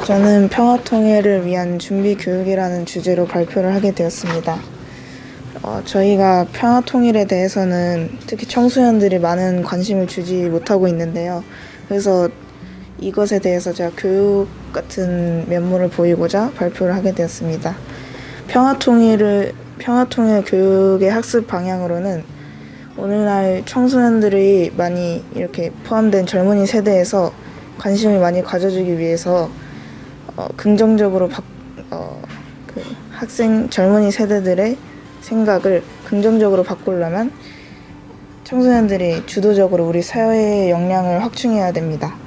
저는 평화통일을 위한 준비교육이라는 주제로 발표를 하게 되었습니다. 저희가 평화통일에 대해서는 특히 청소년들이 많은 관심을 주지 못하고 있는데요. 그래서 이것에 대해서 제가 교육 같은 면모를 보이고자 발표를 하게 되었습니다. 평화통일 교육의 학습 방향으로는 오늘날 청소년들이 많이 이렇게 포함된 젊은이 세대에서 관심을 많이 가져주기 위해서 긍정적으로 젊은이 세대들의 생각을 긍정적으로 바꾸려면 청소년들이 주도적으로 우리 사회의 역량을 확충해야 됩니다.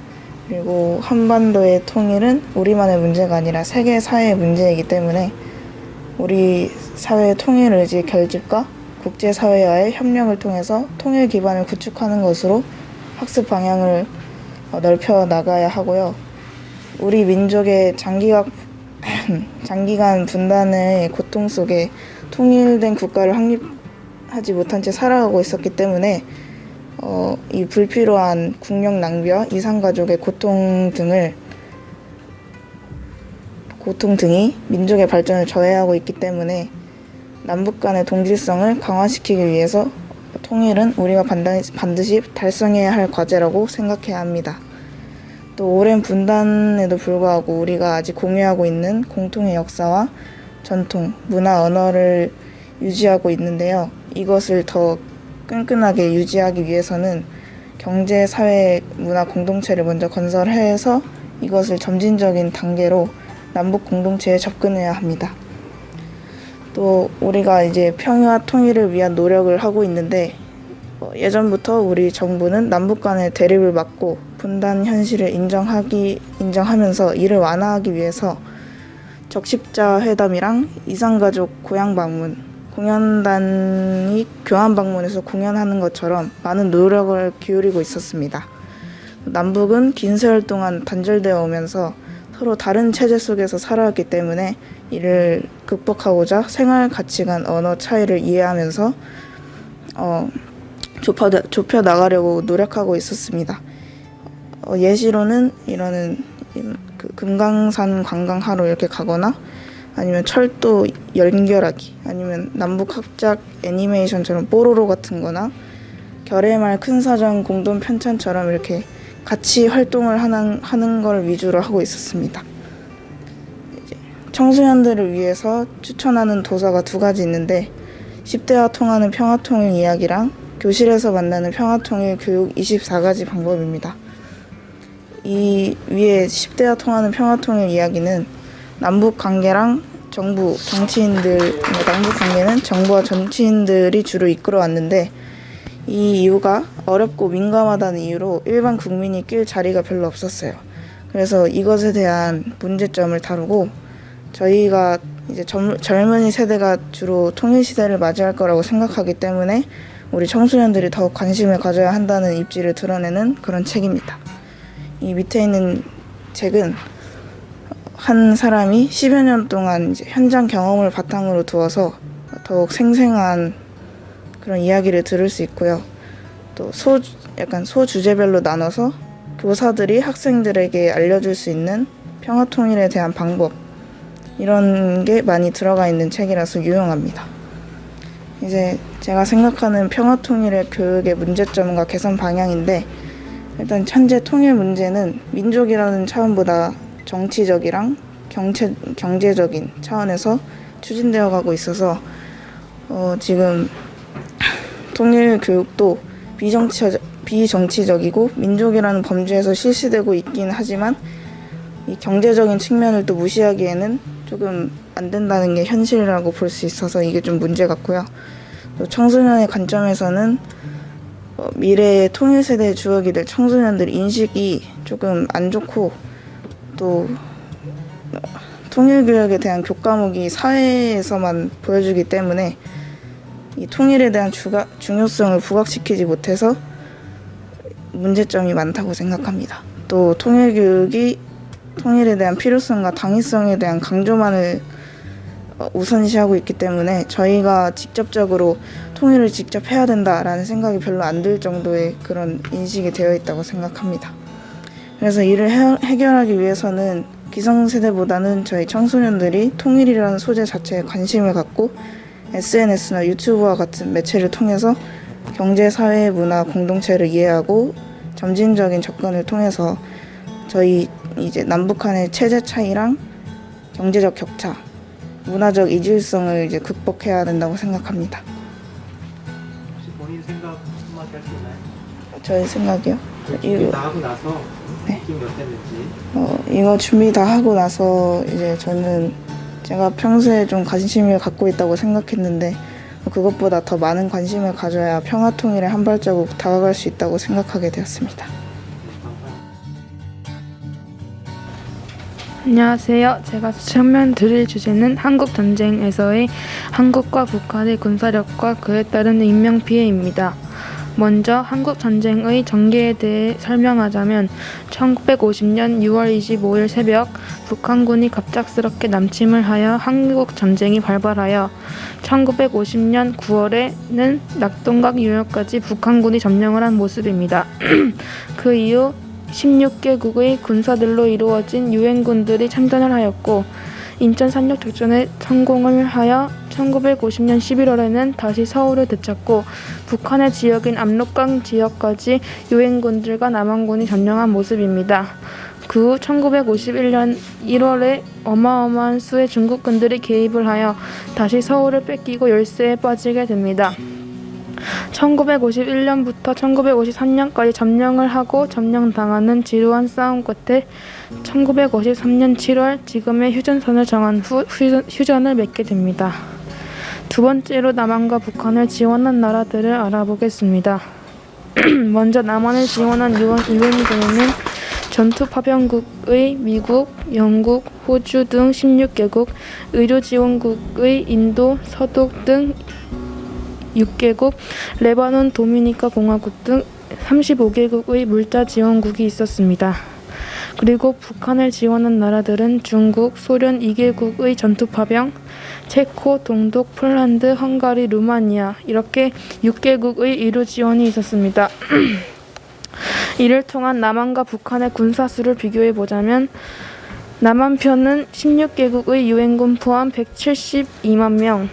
그리고 한반도의 통일은 우리만의 문제가 아니라 세계 사회의 문제이기 때문에 우리 사회의 통일 의지 결집과 국제사회와의 협력을 통해서 통일 기반을 구축하는 것으로 학습 방향을 넓혀 나가야 하고요. 우리 민족의 장기간 분단의 고통 속에 통일된 국가를 확립하지 못한 채 살아가고 있었기 때문에 이 불필요한 국력 낭비와 이산가족의 고통 등이 민족의 발전을 저해하고 있기 때문에 남북 간의 동질성을 강화시키기 위해서 통일은 우리가 반드시 달성해야 할 과제라고 생각해야 합니다. 또 오랜 분단에도 불구하고 우리가 아직 공유하고 있는 공통의 역사와 전통, 문화, 언어를 유지하고 있는데요. 이것을 더 끈끈하게 유지하기 위해서는 경제, 사회, 문화 공동체를 먼저 건설해서 이것을 점진적인 단계로 남북 공동체에 접근해야 합니다. 또 우리가 이제 평화 통일을 위한 노력을 하고 있는데 예전부터 우리 정부는 남북 간의 대립을 막고 분단 현실을 인정하면서 이를 완화하기 위해서 적십자 회담이랑 이산가족 고향 방문, 공연단이 교환 방문해서 공연하는 것처럼 많은 노력을 기울이고 있었습니다. 남북은 긴 세월 동안 단절되어 오면서 서로 다른 체제 속에서 살아왔기 때문에 이를 극복하고자 생활 가치관, 언어 차이를 이해하면서 좁혀 나가려고 노력하고 있었습니다. 예시로는 금강산 관광하러 이렇게 가거나 아니면 철도 연결하기, 아니면 남북 합작 애니메이션처럼 뽀로로 같은 거나 결의말 큰사전 공동 편찬처럼 이렇게 같이 활동을 하는 걸 위주로 하고 있었습니다. 청소년들을 위해서 추천하는 도서가 2가지 있는데 10대와 통하는 평화통일 이야기랑 교실에서 만나는 평화통일 교육 24가지 방법입니다. 이 위에 10대와 통하는 평화통일 이야기는 남북 관계는 정부와 정치인들이 주로 이끌어왔는데 이 이유가 어렵고 민감하다는 이유로 일반 국민이 낄 자리가 별로 없었어요. 그래서 이것에 대한 문제점을 다루고 저희가 이제 젊은이 세대가 주로 통일 시대를 맞이할 거라고 생각하기 때문에 우리 청소년들이 더욱 관심을 가져야 한다는 입지를 드러내는 그런 책입니다. 이 밑에 있는 책은 한 사람이 10여 년 동안 이제 현장 경험을 바탕으로 두어서 더욱 생생한 그런 이야기를 들을 수 있고요. 또 소주제별로 나눠서 교사들이 학생들에게 알려줄 수 있는 평화통일에 대한 방법, 이런 게 많이 들어가 있는 책이라서 유용합니다. 이제 제가 생각하는 평화통일의 교육의 문제점과 개선 방향인데, 일단 현재 통일 문제는 민족이라는 차원보다 정치적이랑 경제적인 차원에서 추진되어 가고 있어서 지금 통일 교육도 비정치적이고 민족이라는 범주에서 실시되고 있긴 하지만 이 경제적인 측면을 또 무시하기에는 조금 안 된다는 게 현실이라고 볼 수 있어서 이게 좀 문제 같고요. 또 청소년의 관점에서는 미래의 통일 세대의 주역이 될 청소년들 인식이 조금 안 좋고, 또 통일 교육에 대한 교과목이 사회에서만 보여주기 때문에 이 통일에 대한 중요성을 부각시키지 못해서 문제점이 많다고 생각합니다. 또 통일 교육이 통일에 대한 필요성과 당위성에 대한 강조만을 우선시하고 있기 때문에 저희가 직접적으로 통일을 직접 해야 된다라는 생각이 별로 안 들 정도의 그런 인식이 되어 있다고 생각합니다. 그래서 이를 해결하기 위해서는 기성세대보다는 저희 청소년들이 통일이라는 소재 자체에 관심을 갖고 SNS나 유튜브와 같은 매체를 통해서 경제, 사회, 문화, 공동체를 이해하고 점진적인 접근을 통해서 저희 이제 남북한의 체제 차이랑 경제적 격차, 문화적 이질성을 이제 극복해야 된다고 생각합니다. 혹시 본인 생각 한마디 할 수 있나요? 저희 생각이요? 준비 다 하고 나서 네. 느낌이 어땠는지. 이거 준비 다 하고 나서 이제 저는 제가 평소에 좀 관심을 갖고 있다고 생각했는데 그것보다 더 많은 관심을 가져야 평화 통일에 한 발자국 다가갈 수 있다고 생각하게 되었습니다. 안녕하세요. 제가 설명 드릴 주제는 한국 전쟁에서의 한국과 북한의 군사력과 그에 따른 인명피해입니다. 먼저 한국 전쟁의 전개에 대해 설명하자면 1950년 6월 25일 새벽 북한군이 갑작스럽게 남침을 하여 한국 전쟁이 발발하여 1950년 9월에는 낙동강 유역까지 북한군이 점령을 한 모습입니다. 그 이후 16개국의 군사들로 이루어진 유엔군들이 참전을 하였고 인천 산역 작전에 성공을 하여 1950년 11월에는 다시 서울을 되찾고 북한의 지역인 압록강 지역까지 유엔군들과 남한군이 점령한 모습입니다. 그 후 1951년 1월에 어마어마한 수의 중국군들이 개입을 하여 다시 서울을 뺏기고 열세에 빠지게 됩니다. 1951년부터 1953년까지 점령을 하고 점령당하는 지루한 싸움 끝에 1953년 7월 지금의 휴전선을 정한 후 휴전을 맺게 됩니다. 두 번째로 남한과 북한을 지원한 나라들을 알아보겠습니다. 먼저 남한을 지원한 유엔군에는 전투파병국의 미국, 영국, 호주 등 16개국, 의료지원국의 인도, 서독 등 6개국, 레바논 도미니카 공화국 등 35개국의 물자 지원국이 있었습니다. 그리고 북한을 지원한 나라들은 중국, 소련 2개국의 전투파병, 체코, 동독, 폴란드, 헝가리, 루마니아 이렇게 6개국의 의료 지원이 있었습니다. 이를 통한 남한과 북한의 군사수를 비교해보자면 남한 편은 16개국의 유엔군 포함 172만 명,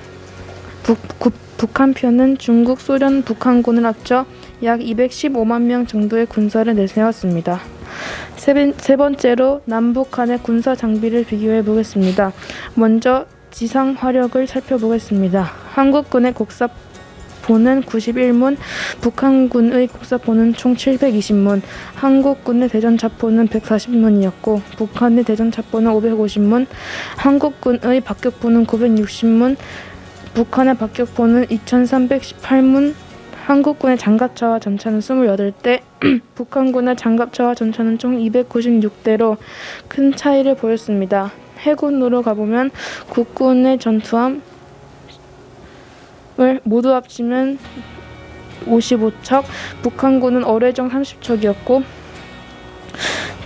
북한 편은 중국, 소련, 북한군을 합쳐 약 215만 명 정도의 군사를 내세웠습니다. 세 번째로 남북 간의 군사 장비를 비교해 보겠습니다. 먼저 지상 화력을 살펴보겠습니다. 한국군의 곡사포는 91문, 북한군의 곡사포는 총 720문, 한국군의 대전차포는 140문이었고 북한의 대전차포는 550문, 한국군의 박격포는 960문, 북한의 박격포는 2318문, 한국군의 장갑차와 전차는 28대, 북한군의 장갑차와 전차는 총 296대로 큰 차이를 보였습니다. 해군으로 가보면 국군의 전투함을 모두 합치면 55척, 북한군은 어뢰정 30척이었고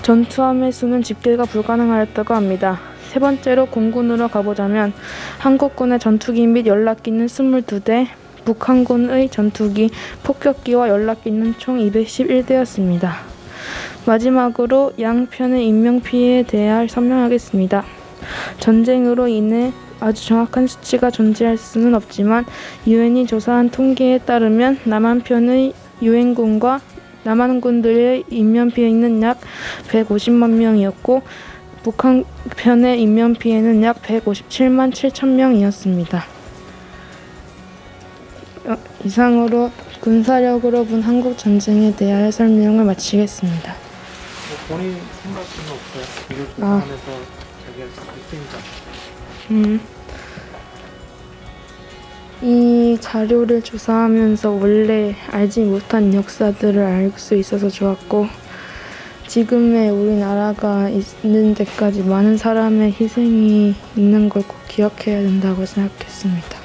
전투함의 수는 집계가 불가능하였다고 합니다. 세 번째로 공군으로 가보자면 한국군의 전투기 및 연락기는 22대, 북한군의 전투기, 폭격기와 연락기는 총 211대였습니다. 마지막으로 양편의 인명피해에 대해 설명하겠습니다. 전쟁으로 인해 아주 정확한 수치가 존재할 수는 없지만 유엔이 조사한 통계에 따르면 남한편의 유엔군과 남한군들의 인명피해는 약 150만 명이었고 북한편의 인명피해는 약 157만 7천 명이었습니다. 이상으로 군사력으로 본 한국 전쟁에 대하여 설명을 마치겠습니다. 본인 생각은 없어요? 이걸 조사하면서 자기가 느낀 점. 이 자료를 조사하면서 원래 알지 못한 역사들을 알 수 있어서 좋았고 지금의 우리나라가 있는 데까지 많은 사람의 희생이 있는 걸 꼭 기억해야 된다고 생각했습니다.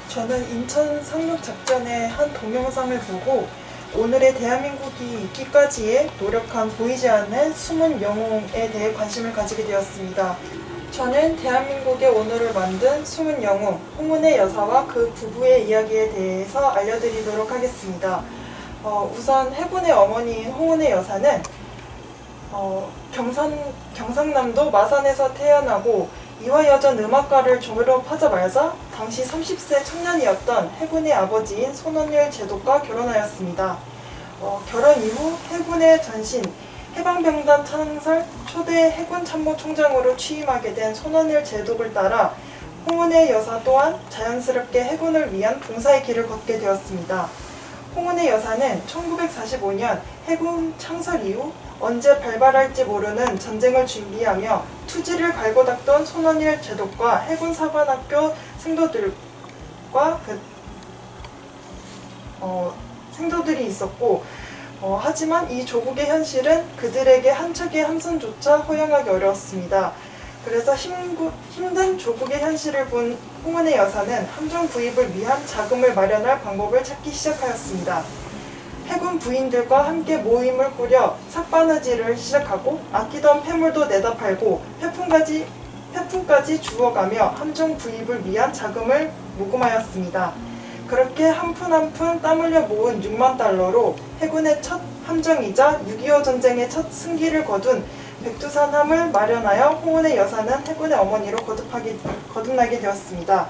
저는 인천 상륙 작전의 한 동영상을 보고 오늘의 대한민국이 있기까지의 노력한 보이지 않는 숨은 영웅에 대해 관심을 가지게 되었습니다. 저는 대한민국의 오늘을 만든 숨은 영웅, 홍은혜 여사와 그 부부의 이야기에 대해서 알려드리도록 하겠습니다. 우선 해군의 어머니인 홍은혜 여사는 경상남도 마산에서 태어나고 이화여전 음악과를 졸업하자마자 당시 30세 청년이었던 해군의 아버지인 손원일 제독과 결혼하였습니다. 결혼 이후 해군의 전신, 해방병단 창설 초대 해군 참모총장으로 취임하게 된 손원일 제독을 따라 홍은혜 여사 또한 자연스럽게 해군을 위한 봉사의 길을 걷게 되었습니다. 홍은혜 여사는 1945년 해군 창설 이후 언제 발발할지 모르는 전쟁을 준비하며 투지를 갈고 닦던 손원일 제독과 해군 사관학교 생도들이 있었고, 하지만 이 조국의 현실은 그들에게 한 척의 함선조차 허용하기 어려웠습니다. 그래서 힘든 조국의 현실을 본 홍은혜 여사는 함정 구입을 위한 자금을 마련할 방법을 찾기 시작하였습니다. 해군 부인들과 함께 모임을 꾸려 삭바느질을 시작하고 아끼던 폐물도 내다 팔고 폐품까지 주워가며 함정 구입을 위한 자금을 모금하였습니다. 그렇게 한 푼 한 푼 땀 흘려 모은 6만 달러로 해군의 첫 함정이자 6.25 전쟁의 첫 승기를 거둔 백두산함을 마련하여 홍은혜 여사는 해군의 어머니로 거듭나게 되었습니다.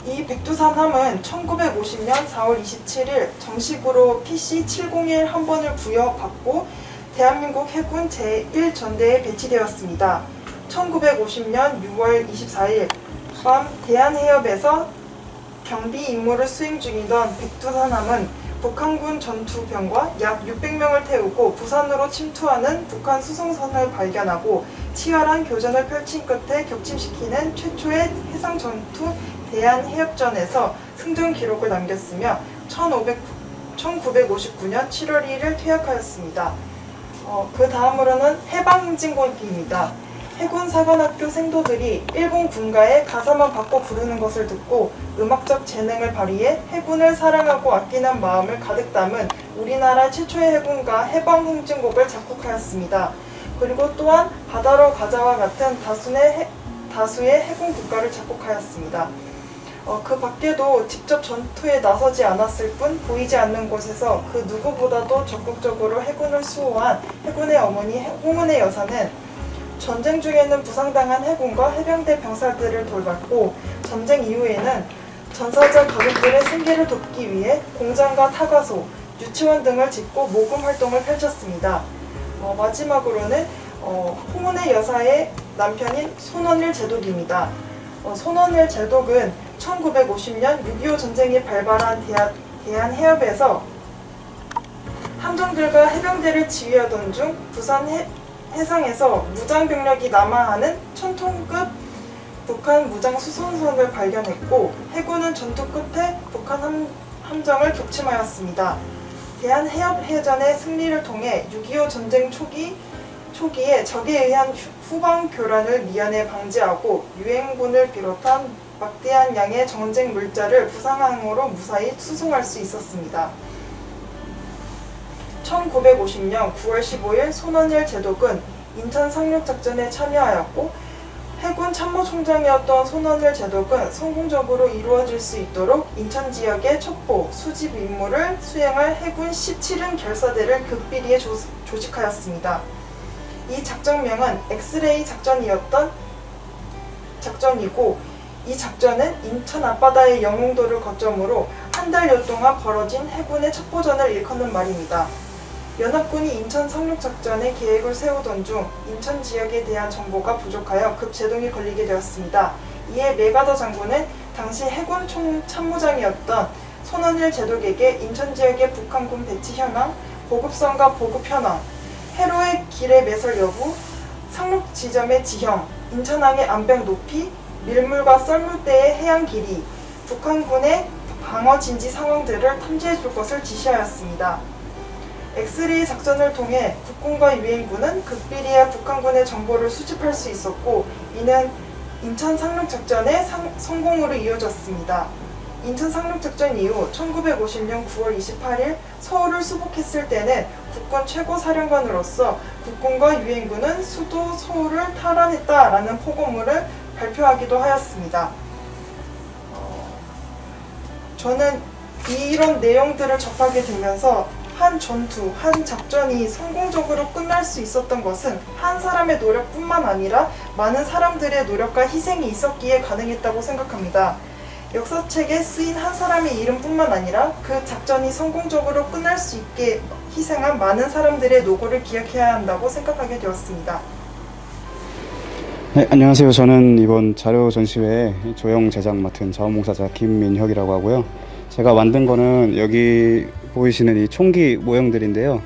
이 백두산함은 1950년 4월 27일 정식으로 PC-701 한 번을 부여받고 대한민국 해군 제1전대에 배치되었습니다. 1950년 6월 24일 밤 대한해협에서 경비 임무를 수행 중이던 백두산함은 북한군 전투병과 약 600명을 태우고 부산으로 침투하는 북한 수송선을 발견하고 치열한 교전을 펼친 끝에 격침시키는 최초의 해상 전투 대한해협전에서 승전 기록을 남겼으며 1959년 7월 2일 퇴역하였습니다. 그 다음으로는 해방행진곡입니다. 해군 사관학교 생도들이 일본 군가에 가사만 바꿔 부르는 것을 듣고 음악적 재능을 발휘해 해군을 사랑하고 아끼는 마음을 가득 담은 우리나라 최초의 해군가 해방행진곡을 작곡하였습니다. 그리고 또한 바다로 가자와 같은 다수의 해군 국가를 작곡하였습니다. 그 밖에도 직접 전투에 나서지 않았을 뿐 보이지 않는 곳에서 그 누구보다도 적극적으로 해군을 수호한 해군의 어머니 홍은혜 여사는 전쟁 중에는 부상당한 해군과 해병대 병사들을 돌봤고 전쟁 이후에는 전사자 가족들의 생계를 돕기 위해 공장과 타가소, 유치원 등을 짓고 모금 활동을 펼쳤습니다. 마지막으로는 홍은혜 여사의 남편인 손원일 제독입니다. 손원일 제독은 1950년 6.25 전쟁이 발발한 대한해협에서 함정들과 해병대를 지휘하던 중 부산 해상에서 무장병력이 남하하는 1000톤급 북한 무장수송선을 발견했고 해군은 전투 끝에 북한 함정을 격침하였습니다. 대한해협해전의 승리를 통해 6.25 전쟁 초기에 적에 의한 후방 교란을 미연에 방지하고 유엔군을 비롯한 막대한 양의 전쟁 물자를 부상항으로 무사히 수송할 수 있었습니다. 1950년 9월 15일 손원일 제독은 인천 상륙작전에 참여하였고 해군 참모총장이었던 손원일 제독은 성공적으로 이루어질 수 있도록 인천 지역의 첩보, 수집 임무를 수행할 해군 17은 결사대를 극비리에 조직하였습니다. 이 작전명은 엑스레이 작전이고 이 작전은 인천 앞바다의 영흥도를 거점으로 한 달여 동안 벌어진 해군의 첩보전을 일컫는 말입니다. 연합군이 인천 상륙작전의 계획을 세우던 중 인천 지역에 대한 정보가 부족하여 급제동이 걸리게 되었습니다. 이에 메가더 장군은 당시 해군 총참모장이었던 손원일 제독에게 인천 지역의 북한군 배치 현황, 보급선과 보급 현황, 해로의 길의 매설 여부, 상륙 지점의 지형, 인천항의 안병 높이, 밀물과 썰물대의 해안 길이, 북한군의 방어 진지 상황들을 탐지해 줄 것을 지시하였습니다. 엑스레이 작전을 통해 국군과 유엔군은 극비리에 북한군의 정보를 수집할 수 있었고 이는 인천 상륙작전의 성공으로 이어졌습니다. 인천 상륙작전 이후 1950년 9월 28일 서울을 수복했을 때는 국군 최고사령관으로서 국군과 유엔군은 수도 서울을 탈환했다라는 포고물을 발표하기도 하였습니다. 저는 이런 내용들을 접하게 되면서 한 전투, 한 작전이 성공적으로 끝날 수 있었던 것은 한 사람의 노력뿐만 아니라 많은 사람들의 노력과 희생이 있었기에 가능했다고 생각합니다. 역사책에 쓰인 한 사람의 이름뿐만 아니라 그 작전이 성공적으로 끝날 수 있게 희생한 많은 사람들의 노고를 기억해야 한다고 생각하게 되었습니다. 네, 안녕하세요. 저는 이번 자료 전시회 조형 제작 맡은 자원봉사자 김민혁이라고 하고요. 제가 만든 거는 여기 보이시는 이 총기 모형들인데요.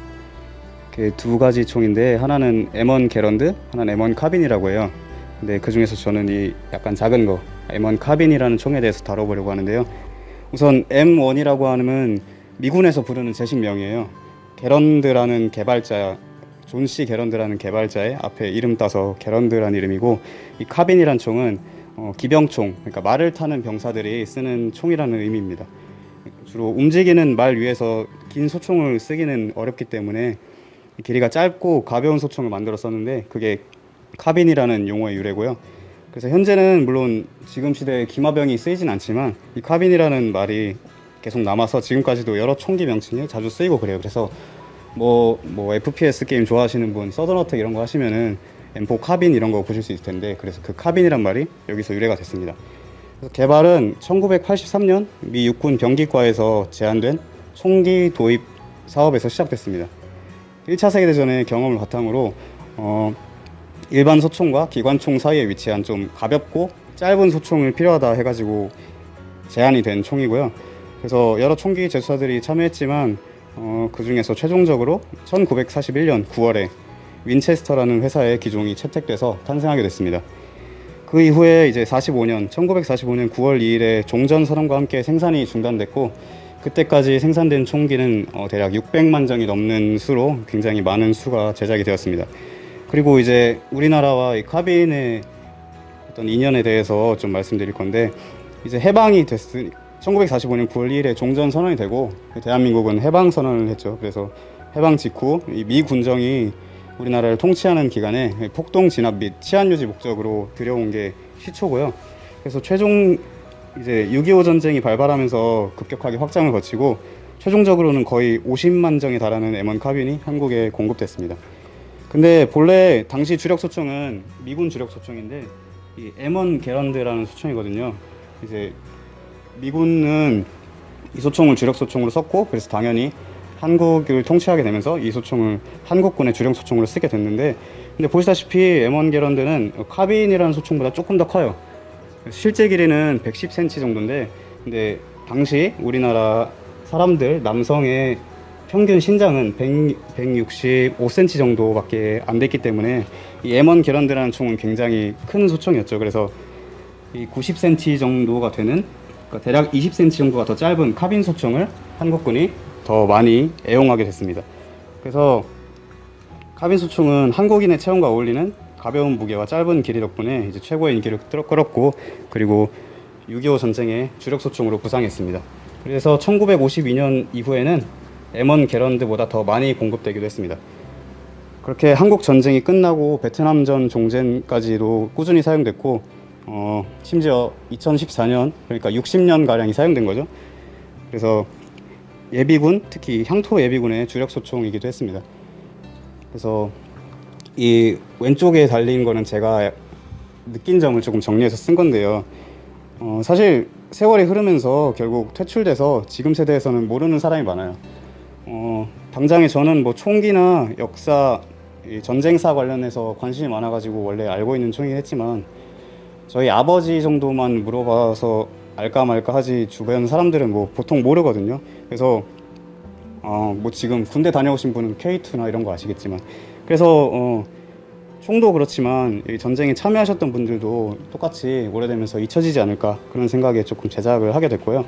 이렇게 두 가지 총인데 하나는 M1 게런드, 하나는 M1 카빈이라고 해요. 근데 그 중에서 저는 이 약간 작은 거 M1 카빈이라는 총에 대해서 다뤄보려고 하는데요. 우선 M1이라고 하면 미군에서 부르는 제식명이에요. 게런드라는 개발자, 존 씨 게런드라는 개발자의 앞에 이름 따서 게런드라는 이름이고, 이 카빈이란 총은 기병총, 그러니까 말을 타는 병사들이 쓰는 총이라는 의미입니다. 주로 움직이는 말 위에서 긴 소총을 쓰기는 어렵기 때문에 길이가 짧고 가벼운 소총을 만들어 썼는데 그게 카빈이라는 용어의 유래고요. 그래서 현재는 물론 지금 시대에 기마병이 쓰이진 않지만 이 카빈이라는 말이 계속 남아서 지금까지도 여러 총기 명칭에 자주 쓰이고 그래요. 그래서 뭐 FPS 게임 좋아하시는 분, 서든어택 이런 거 하시면은 M4 카빈 이런 거 보실 수 있을 텐데, 그래서 그 카빈이란 말이 여기서 유래가 됐습니다. 그래서 개발은 1983년 미 육군 병기과에서 제안된 총기 도입 사업에서 시작됐습니다. 1차 세계대전의 경험을 바탕으로 일반 소총과 기관총 사이에 위치한 좀 가볍고 짧은 소총을 필요하다 해가지고 제안이 된 총이고요. 그래서 여러 총기 제조사들이 참여했지만 그 중에서 최종적으로 1941년 9월에 윈체스터라는 회사의 기종이 채택돼서 탄생하게 됐습니다. 그 이후에 이제 1945년 9월 2일에 종전선언과 함께 생산이 중단됐고, 그때까지 생산된 총기는 대략 600만 정이 넘는 수로 굉장히 많은 수가 제작이 되었습니다. 그리고 이제 우리나라와 이 카빈의 어떤 인연에 대해서 좀 말씀드릴 건데, 이제 해방이 1945년 9월 2일에 종전 선언이 되고 대한민국은 해방 선언을 했죠. 그래서 해방 직후 이 미 군정이 우리나라를 통치하는 기간에 폭동 진압 및 치안 유지 목적으로 들여온 게 시초고요. 그래서 최종 이제 6.25 전쟁이 발발하면서 급격하게 확장을 거치고 최종적으로는 거의 50만 정에 달하는 M1 카빈이 한국에 공급됐습니다. 근데 본래 당시 주력 소총은 미군 주력 소총인데 이 M1 게런드라는 소총이거든요. 이제 미군은 이 소총을 주력 소총으로 썼고, 그래서 당연히 한국을 통치하게 되면서 이 소총을 한국군의 주력 소총으로 쓰게 됐는데, 근데 보시다시피 M1 게런드는 카빈이라는 소총보다 조금 더 커요. 실제 길이는 110cm 정도인데, 근데 당시 우리나라 사람들 남성의 평균 신장은 165cm 정도밖에 안 됐기 때문에 이 M1 게런드라는 총은 굉장히 큰 소총이었죠. 그래서 이 90cm 정도가 되는, 그러니까 대략 20cm 정도가 더 짧은 카빈 소총을 한국군이 더 많이 애용하게 됐습니다. 그래서 카빈 소총은 한국인의 체형과 어울리는 가벼운 무게와 짧은 길이 덕분에 이제 최고의 인기를 끌었고, 그리고 6.25 전쟁의 주력 소총으로 부상했습니다. 그래서 1952년 이후에는 M1 게런드보다 더 많이 공급되기도 했습니다. 그렇게 한국 전쟁이 끝나고 베트남전 종전까지도 꾸준히 사용됐고, 심지어 2014년, 그러니까 60년 가량이 사용된 거죠. 그래서 예비군, 특히 향토 예비군의 주력 소총이기도 했습니다. 그래서 이 왼쪽에 달린 거는 제가 느낀 점을 조금 정리해서 쓴 건데요. 사실 세월이 흐르면서 결국 퇴출돼서 지금 세대에서는 모르는 사람이 많아요. 당장에 저는 뭐 총기나 역사, 전쟁사 관련해서 관심이 많아가지고 원래 알고 있는 총이긴 했지만, 저희 아버지 정도만 물어봐서 알까 말까 하지 주변 사람들은 뭐 보통 모르거든요. 그래서 뭐 지금 군대 다녀오신 분은 K2나 이런 거 아시겠지만, 그래서 총도 그렇지만 이 전쟁에 참여하셨던 분들도 똑같이 오래되면서 잊혀지지 않을까, 그런 생각에 조금 제작을 하게 됐고요.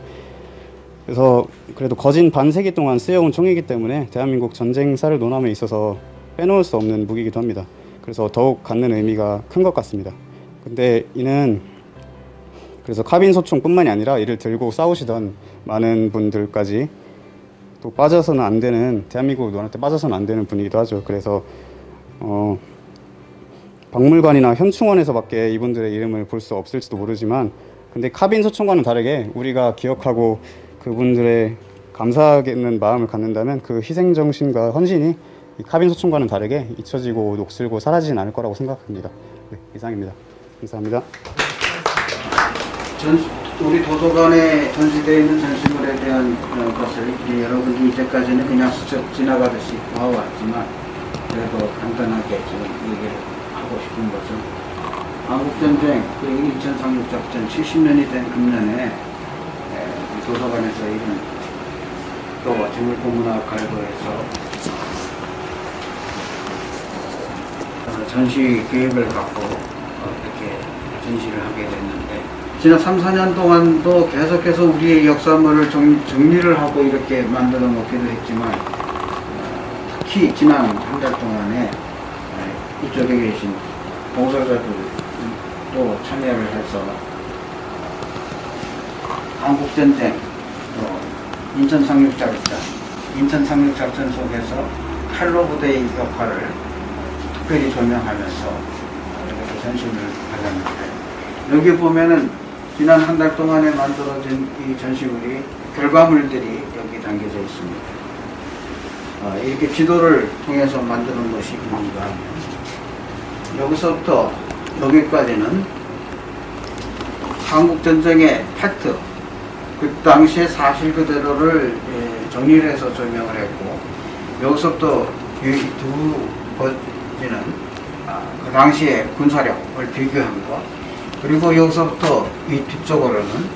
그래서 그래도 거진 반세기 동안 쓰여온 총이기 때문에 대한민국 전쟁사를 논함에 있어서 빼놓을 수 없는 무기이기도 합니다. 그래서 더욱 갖는 의미가 큰 것 같습니다. 근데 이는 그래서 카빈 소총뿐만이 아니라 이를 들고 싸우시던 많은 분들까지 또 빠져서는 안 되는, 대한민국 논한테 빠져서는 안 되는 분이기도 하죠. 그래서 박물관이나 현충원에서밖에 이분들의 이름을 볼 수 없을지도 모르지만, 근데 카빈 소총과는 다르게 우리가 기억하고 그분들의 감사하는 마음을 갖는다면 그 희생 정신과 헌신이 이 카빈 소총과는 다르게 잊혀지고 녹슬고 사라지진 않을 거라고 생각합니다. 네, 이상입니다. 감사합니다. 우리 도서관에 전시되어 있는 전시물에 대한 것을 여러분이 이제까지는 그냥 스쳐 지나가듯이 봐왔지만 그래도 간단하게 지금 얘기를 하고 싶은 것은 한국전쟁, 그 인천 상륙작전 70년이 된 금년에 도서관에서 이런 또 재물포문화갈고에서 전시 계획을 갖고 이렇게 전시를 하게 됐는데 지난 3, 4년 동안도 계속해서 우리의 역사물을 정리를 하고 이렇게 만들어 놓기도 했지만 특히 지난 한 달 동안에 이쪽에 계신 봉사자들도 참여를 해서 한국전쟁, 인천 상륙작전 속에서 칼로 부대의 역할을 특별히 조명하면서 이렇게 전시를 하려는데 여기 보면은 지난 한 달 동안에 만들어진 이 전시물이 결과물들이 여기 담겨져 있습니다. 이렇게 지도를 통해서 만드는 것이 뭔가 하면 여기서부터 여기까지는 한국전쟁의 팩트, 그 당시의 사실 그대로를 정리를 해서 조명을 했고 여기서부터 이 두 번째는 그 당시의 군사력을 비교한 것, 그리고 여기서부터 이 뒤쪽으로는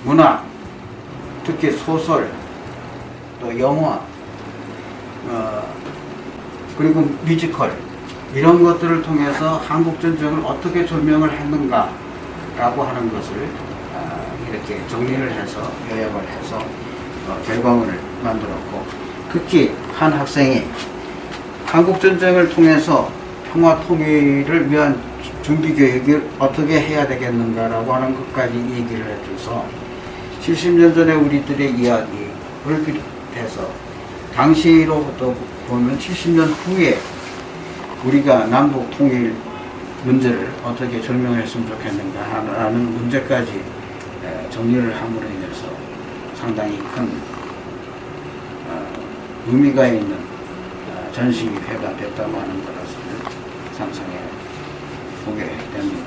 문화, 특히 소설, 또 영화, 그리고 뮤지컬 이런 것들을 통해서 한국전쟁을 어떻게 조명을 했는가라고 하는 것을 이렇게 정리를 해서 요약을 해서 결과물을 만들었고, 특히 한 학생이 한국전쟁을 통해서 평화 통일을 위한 준비 계획을 어떻게 해야 되겠는가라고 하는 것까지 얘기를 해줘서 70년 전에 우리들의 이야기를 비롯해서 당시로부터 보면 70년 후에 우리가 남북 통일 문제를 어떻게 조명했으면 좋겠는가 하는 문제까지 정리를 함으로 인해서 상당히 큰 의미가 있는 전시회가 됐다고 하는 것을 상상해 보게 됩니다.